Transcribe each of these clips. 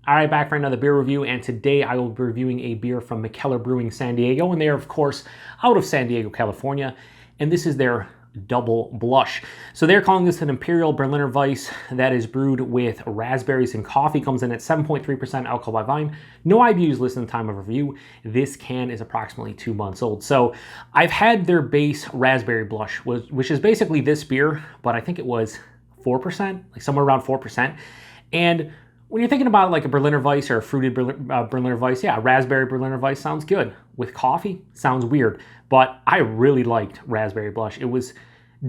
All right, back for another beer review, and today I will be reviewing a beer from Mikkeller Brewing San Diego, and they are, of course, out of San Diego, California, and this is their Double Blush. So they're calling this an Imperial Berliner Weiss that is brewed with raspberries and coffee. Comes in at 7.3% alcohol by volume. No IBUs listed in the time of review. This can is approximately 2 months old. So I've had their base raspberry blush, which is basically this beer, but I think it was 4%, like somewhere around 4%. And when you're thinking about like a Berliner Weiss or a fruited Berliner Weiss, yeah, raspberry Berliner Weiss sounds good. With coffee, sounds weird. But I really liked raspberry blush. It was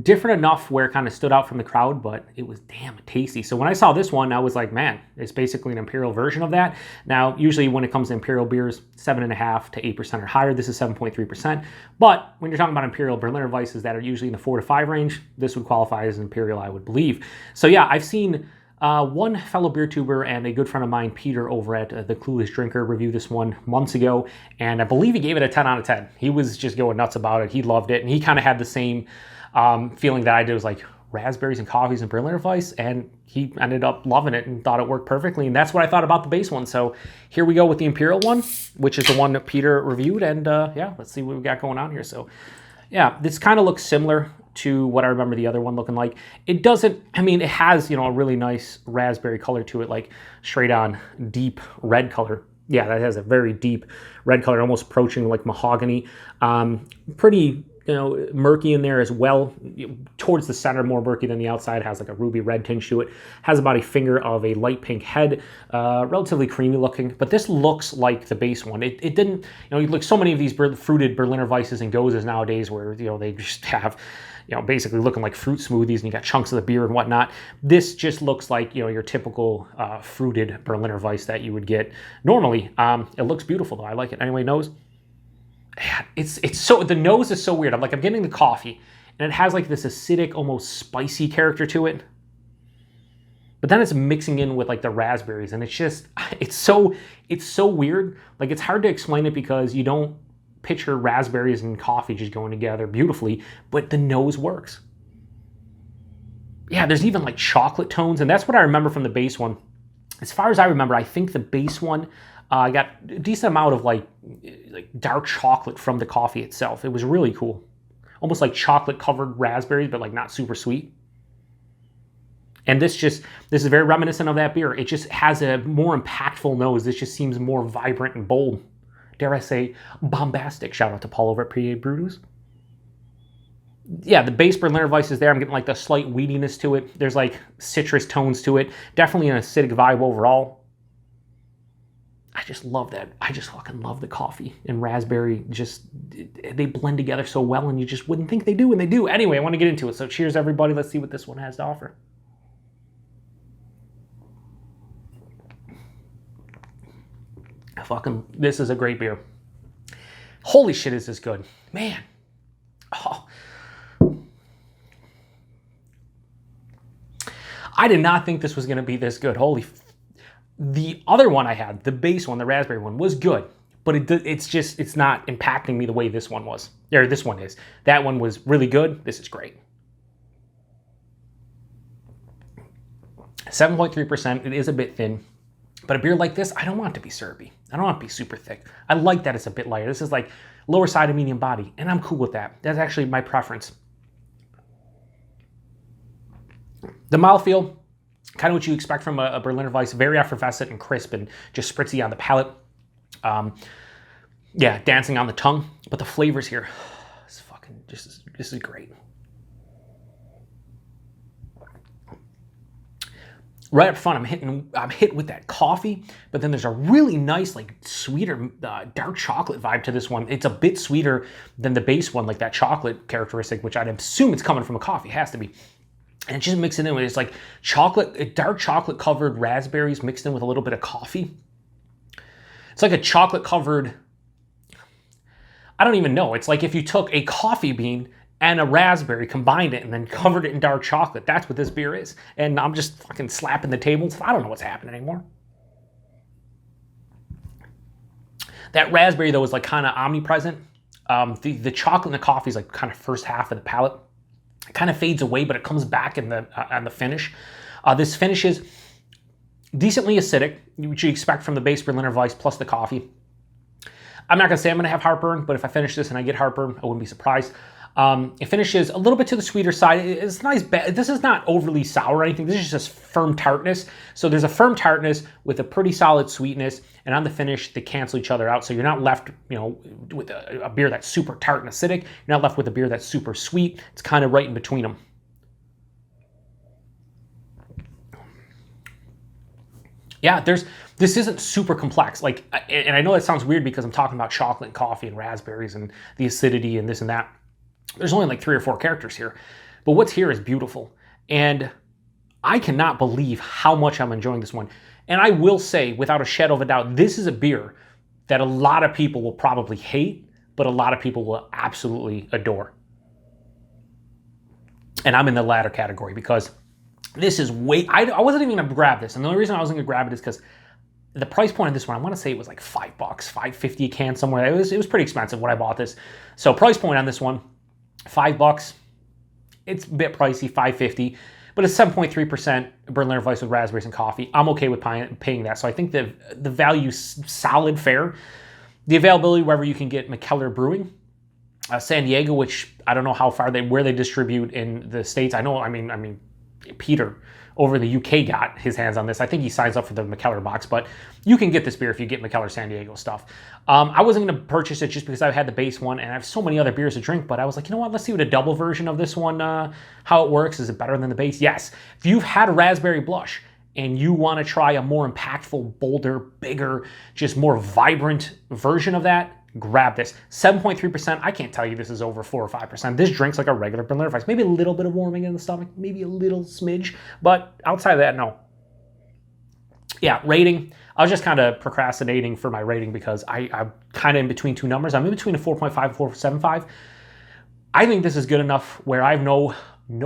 different enough where it kind of stood out from the crowd, but it was damn tasty. So when I saw this one, I was like, man, it's basically an Imperial version of that. Now, usually when it comes to Imperial beers, 7.5% to 8% or higher. This is 7.3%. But when you're talking about Imperial Berliner Weisses that are usually in the 4 to 5 range, this would qualify as an Imperial, I would believe. So yeah, I've seen one fellow beer tuber and a good friend of mine, Peter, over at The Clueless Drinker, reviewed this one months ago, and I believe he gave it a 10 out of 10. He was just going nuts about it. He loved it, and he kind of had the same feeling that I did. It was like raspberries and coffees and Berliner Weiss, and he ended up loving it and thought it worked perfectly, and that's what I thought about the base one. So here we go with the Imperial one, which is the one that Peter reviewed, and yeah, let's see what we got going on here. So yeah, this kind of looks similar to what I remember the other one looking like. It doesn't, I mean, it has, you know, a really nice raspberry color to it, like straight on deep red color. Yeah, that has a very deep red color, almost approaching like mahogany. Pretty, you know, murky in there as well. Towards the center, more murky than the outside, has like a ruby red tinge to it. Has about a finger of a light pink head, relatively creamy looking, but this looks like the base one. It didn't, you know, you look so many of these fruited Berliner Weisses and Goses nowadays where, you know, they just have, you know, basically looking like fruit smoothies and you got chunks of the beer and whatnot. This just looks like, you know, your typical fruited Berliner Weiss that you would get normally. It looks beautiful though. I like it. Anyway, nose. Yeah, it's so, the nose is so weird. I'm getting the coffee and it has like this acidic, almost spicy character to it. But then it's mixing in with like the raspberries and it's just, it's so weird. Like it's hard to explain it because you don't picture raspberries and coffee just going together beautifully, but the nose works. Yeah, there's even like chocolate tones, and that's what I remember from the base one. As far as I remember, I think the base one got a decent amount of like dark chocolate from the coffee itself. It was really cool. Almost like chocolate covered raspberries, but like not super sweet. And this is very reminiscent of that beer. It just has a more impactful nose. This just seems more vibrant and bold. Dare I say, bombastic. Shout out to Paul over at PA Brews. Yeah, the base Berliner Weiss is there. I'm getting like the slight weediness to it. There's like citrus tones to it. Definitely an acidic vibe overall. I just love that. I just fucking love the coffee and raspberry. Just, they blend together so well and you just wouldn't think they do, and they do. Anyway, I want to get into it. So cheers, everybody. Let's see what this one has to offer. This is a great beer. Holy shit, is this good. Man. Oh. I did not think this was going to be this good. The other one I had, the base one, the raspberry one, was good, but it's not impacting me the way this one was. Or this one is. That one was really good. This is great. 7.3%. It is a bit thin. But a beer like this, I don't want it to be syrupy. I don't want it to be super thick. I like that it's a bit lighter. This is like lower side of medium body, and I'm cool with that. That's actually my preference. The mouthfeel, kind of what you expect from a Berliner Weiss, very effervescent and crisp and just spritzy on the palate. Yeah, dancing on the tongue. But the flavors here, it's fucking, this is great. Right up front, I'm hit with that coffee, but then there's a really nice, like sweeter, dark chocolate vibe to this one. It's a bit sweeter than the base one, like that chocolate characteristic, which I'd assume it's coming from a coffee, it has to be. And it just mixing in with, it's like chocolate, dark chocolate covered raspberries mixed in with a little bit of coffee. It's like a chocolate covered, I don't even know. It's like if you took a coffee bean and a raspberry, combined it, and then covered it in dark chocolate. That's what this beer is. And I'm just fucking slapping the tables. I don't know what's happening anymore. That raspberry, though, is like kind of omnipresent. The chocolate and the coffee is like kind of first half of the palate. It kind of fades away, but it comes back in the on the finish. This finishes decently acidic, which you expect from the base Berliner Weiss plus the coffee. I'm not going to say I'm going to have heartburn, but if I finish this and I get heartburn, I wouldn't be surprised. It finishes a little bit to the sweeter side. It's nice. This is not overly sour or anything. This is just firm tartness. So there's a firm tartness with a pretty solid sweetness, and on the finish, they cancel each other out. So you're not left, with a beer that's super tart and acidic. You're not left with a beer that's super sweet. It's kind of right in between them. Yeah, this isn't super complex. And I know that sounds weird because I'm talking about chocolate and coffee and raspberries and the acidity and this and that. There's only like 3 or 4 characters here, but what's here is beautiful. And I cannot believe how much I'm enjoying this one. And I will say, without a shadow of a doubt, this is a beer that a lot of people will probably hate, but a lot of people will absolutely adore. And I'm in the latter category because this is I wasn't even gonna grab this. And the only reason I wasn't gonna grab it is because the price point of this one, I want to say it was like $5, $5.50 a can somewhere. It was pretty expensive when I bought this. So price point on this one, $5. It's a bit pricey, $5.50, but it's 7.3% Berliner Weiss with raspberries and coffee. I'm okay with paying that. So I think the value's solid, fair. The availability wherever you can get Mikkeller Brewing, San Diego, which I don't know how far where they distribute in the States. I mean, Peter over in the UK got his hands on this. I think he signs up for the Mikkeller box, but you can get this beer if you get Mikkeller San Diego stuff. I wasn't going to purchase it just because I had the base one and I have so many other beers to drink, but I was like, you know what, let's see what a double version of this one, how it works. Is it better than the base? Yes. If you've had a raspberry blush and you want to try a more impactful, bolder, bigger, just more vibrant version of that, grab this. 7.3%. I can't tell you this is over 4 or 5%. This drinks like a regular Berliner Weiss. Maybe a little bit of warming in the stomach, maybe a little smidge, but outside of that, no. Yeah, rating. I was just kind of procrastinating for my rating because I'm kind of in between 2 numbers. I'm in between a 4.5 and 4.75. I think this is good enough where I have no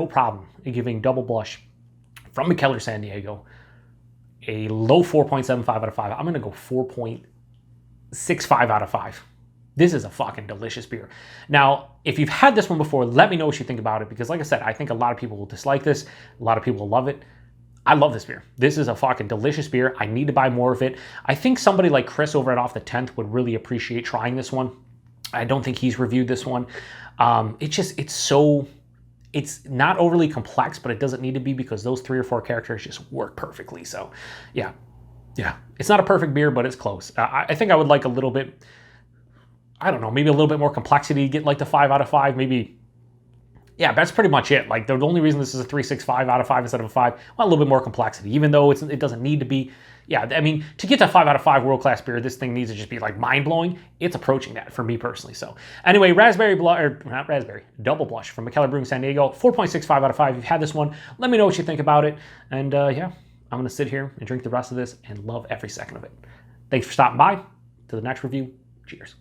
problem in giving Double Blush from Mikkeller San Diego a low 4.75 out of 5. I'm going to go 4.65 out of 5. This is a fucking delicious beer. Now, if you've had this one before, let me know what you think about it because like I said, I think a lot of people will dislike this. A lot of people will love it. I love this beer. This is a fucking delicious beer. I need to buy more of it. I think somebody like Chris over at Off the 10th would really appreciate trying this one. I don't think he's reviewed this one. It's not overly complex, but it doesn't need to be because those 3 or 4 characters just work perfectly. So yeah. It's not a perfect beer, but it's close. I think I would like a little bit, I don't know, maybe a little bit more complexity, get like the 5 out of 5, maybe. Yeah, that's pretty much it. Like the only reason this is a 3.65 out of 5 instead of a 5, well, a little bit more complexity, even though it doesn't need to be. Yeah, I mean, to get to 5 out of 5 world-class beer, this thing needs to just be like mind-blowing. It's approaching that for me personally. So anyway, Double Blush from Mikkeller Brewing San Diego, 4.65 out of 5. If you've had this one, let me know what you think about it. And yeah, I'm going to sit here and drink the rest of this and love every second of it. Thanks for stopping by. To the next review, cheers.